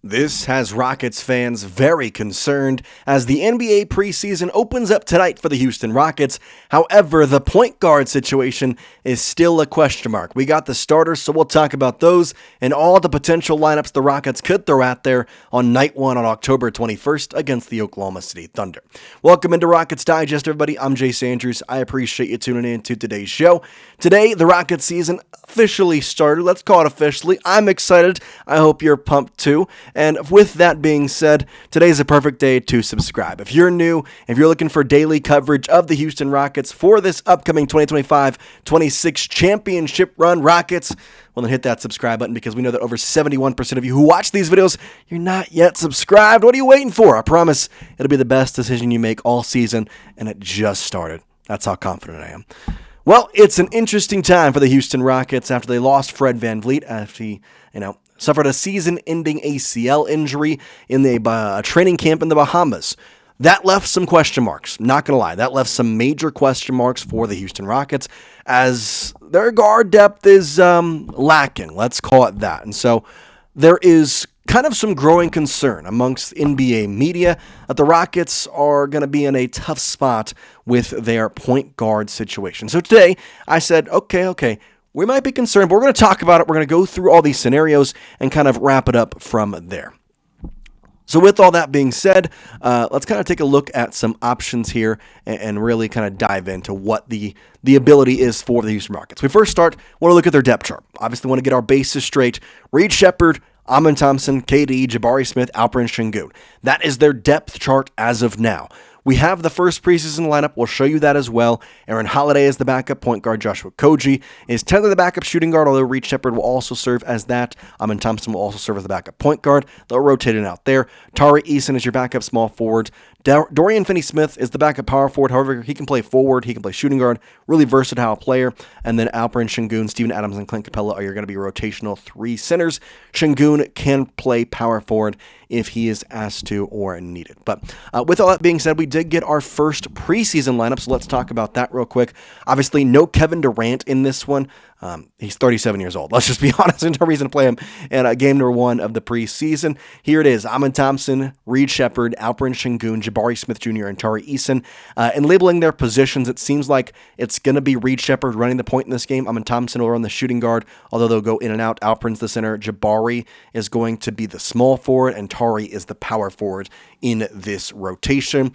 This has Rockets fans very concerned as the NBA preseason opens up tonight for the Houston Rockets. However, the point guard situation is still a question mark. We got the starters, so we'll talk about those and all the potential lineups the Rockets could throw out there on night one on October 21st against the Oklahoma City Thunder. Welcome into Rockets Digest, everybody. I'm Jace Andrews. I appreciate you tuning in to today's show. Today, the Rockets season officially started. Let's call it officially. I'm excited. I hope you're pumped too. And with that being said, today's a perfect day to subscribe. If you're new, if you're looking for daily coverage of the Houston Rockets for this upcoming 2025-26 championship run Rockets, well, then hit that subscribe button because we know that over 71% of you who watch these videos, you're not yet subscribed. What are you waiting for? I promise it'll be the best decision you make all season, and it just started. That's how confident I am. Well, it's an interesting time for the Houston Rockets after they lost Fred VanVleet after he, suffered a season-ending ACL injury in a training camp in the Bahamas. That left some question marks. Not going to lie, that left some major question marks for the Houston Rockets as their guard depth is lacking. Let's call it that. And so there is kind of some growing concern amongst NBA media that the Rockets are going to be in a tough spot with their point guard situation. So today I said, okay, we might be concerned, but we're going to talk about it. We're going to go through all these scenarios and kind of wrap it up from there. So with all that being said, let's kind of take a look at some options here and really kind of dive into what the ability is for the Houston Rockets. We first want to look at their depth chart. Obviously, want to get our bases straight. Reed Sheppard, Ime Thompson, KD, Jabari Smith, Alperen Şengün. That is their depth chart as of now. We have the first preseason lineup. We'll show you that as well. Aaron Holiday is the backup point guard. Joshua Koji is technically the backup shooting guard, although Reed Sheppard will also serve as that. Ime Thompson will also serve as the backup point guard. They'll rotate it out there. Tari Eason is your backup small forward. Dorian Finney-Smith is the backup power forward. However, he can play forward. He can play shooting guard. Really versatile player. And then Alperen Şengün, Steven Adams, and Clint Capella are going to be rotational three centers. Şengün can play power forward if he is asked to or needed. But with all that being said, we did get our first preseason lineup, so let's talk about that real quick. Obviously, no Kevin Durant in this one. He's 37 years old. Let's just be honest. There's no reason to play him in game number one of the preseason. Here it is. Ime Thompson, Reed Sheppard, Alperen Şengün, Jabari Smith Jr., and Tari Eason. And labeling their positions, it seems like it's going to be Reed Sheppard running the point in this game. Ime Thompson will run the shooting guard, although they'll go in and out. Alperen's the center. Jabari is going to be the small forward, and Tari is the power forward in this rotation.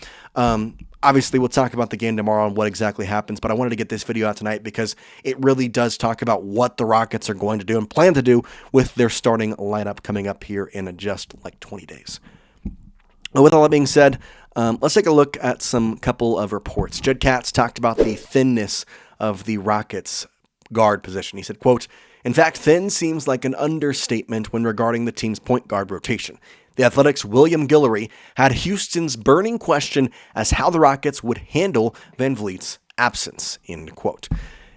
Obviously, we'll talk about the game tomorrow and what exactly happens, but I wanted to get this video out tonight because it really does talk about what the Rockets are going to do and plan to do with their starting lineup coming up here in just like 20 days. With all that being said, let's take a look at some couple of reports. Jed Katz talked about the thinness of the Rockets guard position. He said, quote, "In fact, thin seems like an understatement when regarding the team's point guard rotation. The Athletics' William Guillory had Houston's burning question as how the Rockets would handle VanVleet's absence," end quote.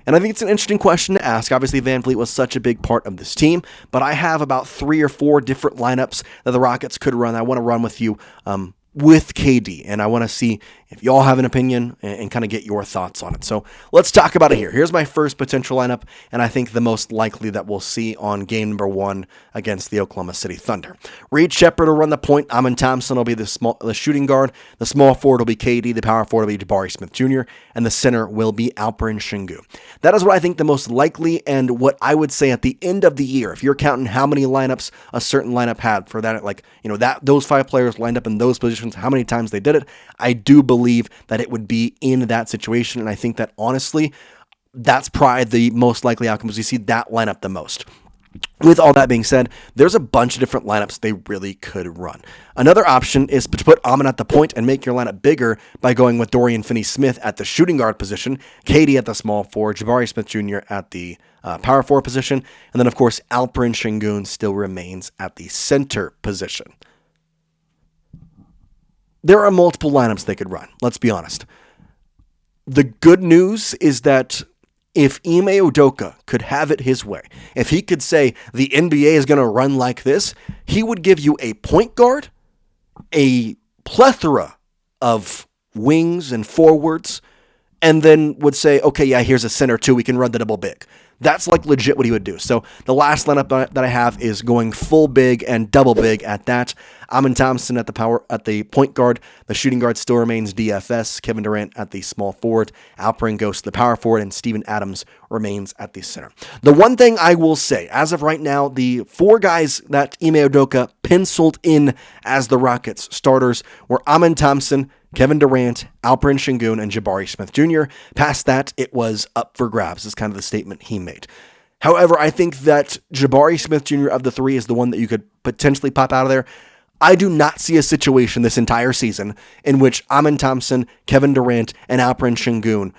And I think it's an interesting question to ask. Obviously, VanVleet was such a big part of this team, but I have about 3 or 4 different lineups that the Rockets could run. I want to run with you with KD, and I want to see if y'all have an opinion and kind of get your thoughts on it. So let's talk about it here. Here's my first potential lineup, and I think the most likely that we'll see on game number 1 against the Oklahoma City Thunder. Reed Sheppard will run the point. Ime Thompson will be the shooting guard. The small forward will be KD. The power forward will be Jabari Smith Jr., and the center will be Alperen Şengün. That is what I think the most likely, and what I would say at the end of the year, if you're counting how many lineups a certain lineup had for that, those 5 players lined up in those positions, how many times they did it, I do believe that it would be in that situation. And I think that honestly, that's probably the most likely outcome because you see that lineup the most. With all that being said, there's a bunch of different lineups they really could run. Another option is to put Ime at the point and make your lineup bigger by going with Dorian Finney-Smith at the shooting guard position, KD at the small forward, Jabari Smith Jr. at the power forward position, and then of course Alperen Şengün still remains at the center position. There are multiple lineups they could run, let's be honest. The good news is that if Ime Udoka could have it his way, if he could say the NBA is going to run like this, he would give you a point guard, a plethora of wings and forwards, and then would say, okay, yeah, here's a center too. We can run the double big. That's like legit what he would do. So the last lineup that I have is going full big and double big at that. Ime Thompson at the point guard. The shooting guard still remains DFS. Kevin Durant at the small forward. Alperen goes to the power forward, and Steven Adams remains at the center. The one thing I will say, as of right now, the 4 guys that Ime Udoka penciled in as the Rockets starters were Ime Thompson, Kevin Durant, Alperen Şengün, and Jabari Smith Jr. Past that, it was up for grabs, is kind of the statement he made. However, I think that Jabari Smith Jr. of the 3 is the one that you could potentially pop out of there. I do not see a situation this entire season in which Ime Thompson, Kevin Durant, and Alperen Şengün,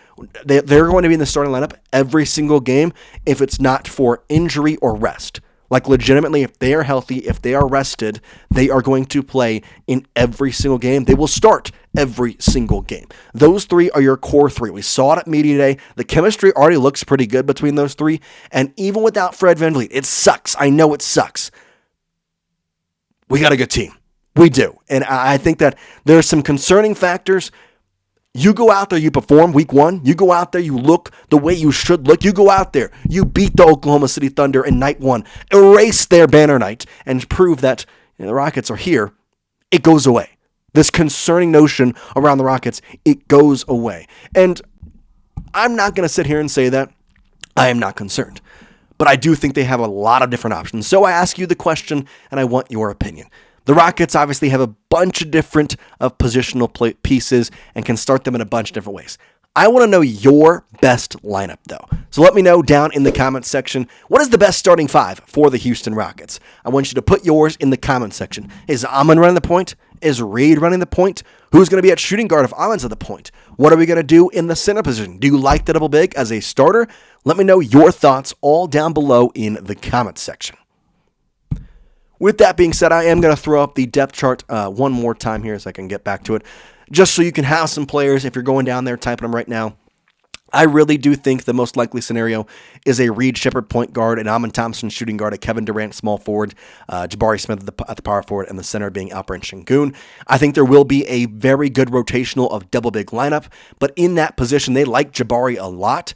they're going to be in the starting lineup every single game if it's not for injury or rest. Like legitimately, if they are healthy, if they are rested, they are going to play in every single game. They will start every single game. Those 3 are your core 3. We saw it at Media Day. The chemistry already looks pretty good between those 3. And even without Fred VanVleet, it sucks. I know it sucks. We got a good team. We do. And I think that there are some concerning factors. You go out there, you perform week 1. You go out there, you look the way you should look. You go out there, you beat the Oklahoma City Thunder in night 1. Erase their banner night and prove that the Rockets are here. It goes away. This concerning notion around the Rockets, it goes away. And I'm not going to sit here and say that I am not concerned. But I do think they have a lot of different options. So I ask you the question, and I want your opinion. The Rockets obviously have a bunch of different positional pieces and can start them in a bunch of different ways. I want to know your best lineup, though. So let me know down in the comments section, what is the best starting 5 for the Houston Rockets? I want you to put yours in the comments section. Is Amon running the point? Is Reed running the point? Who's going to be at shooting guard if Amon's at the point? What are we going to do in the center position? Do you like the double big as a starter? Let me know your thoughts all down below in the comments section. With that being said, I am going to throw up the depth chart one more time here so I can get back to it, just so you can have some players if you're going down there typing them right now. I really do think the most likely scenario is a Reed Shepherd point guard, and Ime Thompson shooting guard, a Kevin Durant small forward, Jabari Smith at the power forward, and the center being Alperen Şengün. I think there will be a very good rotational of double big lineup, but in that position, they like Jabari a lot.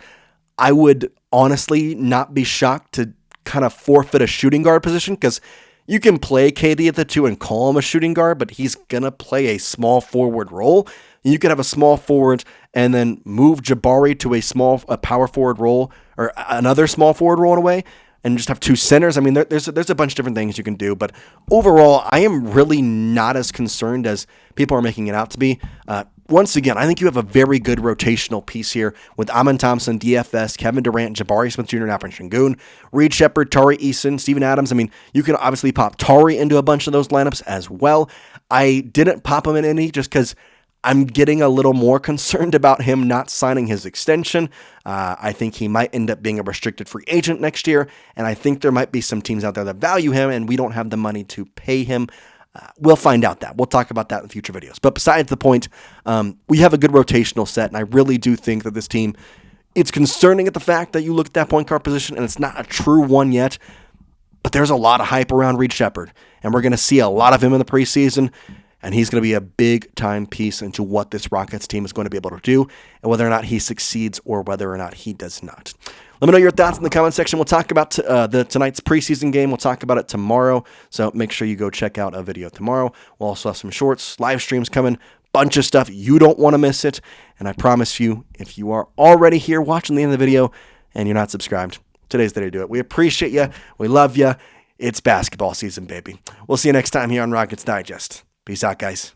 I would honestly not be shocked to kind of forfeit a shooting guard position, because you can play KD at the 2 and call him a shooting guard, but he's going to play a small forward role. You could have a small forward and then move Jabari to a power forward role, or another small forward role in a way, and just have 2 centers. I mean, there's a bunch of different things you can do, but overall, I am really not as concerned as people are making it out to be. Once again, I think you have a very good rotational piece here with Ime Thompson, DFS, Kevin Durant, Jabari Smith Jr., and Alperen Şengün, Reed Shepherd, Tari Eason, Steven Adams. I mean, you can obviously pop Tari into a bunch of those lineups as well. I didn't pop him in any just because I'm getting a little more concerned about him not signing his extension. I think he might end up being a restricted free agent next year, and I think there might be some teams out there that value him, and we don't have the money to pay him. We'll find out that. We'll talk about that in future videos. But besides the point, we have a good rotational set, and I really do think that this team, it's concerning at the fact that you look at that point guard position, and it's not a true one yet, but there's a lot of hype around Reed Shepherd, and we're going to see a lot of him in the preseason, and he's going to be a big-time piece into what this Rockets team is going to be able to do, and whether or not he succeeds or whether or not he does not. Let me know your thoughts in the comment section. We'll talk about tonight's preseason game. We'll talk about it tomorrow, so make sure you go check out a video tomorrow. We'll also have some shorts, live streams coming, bunch of stuff. You don't want to miss it, and I promise you, if you are already here watching the end of the video and you're not subscribed, today's the day to do it. We appreciate you. We love you. It's basketball season, baby. We'll see you next time here on Rockets Digest. Peace out, guys.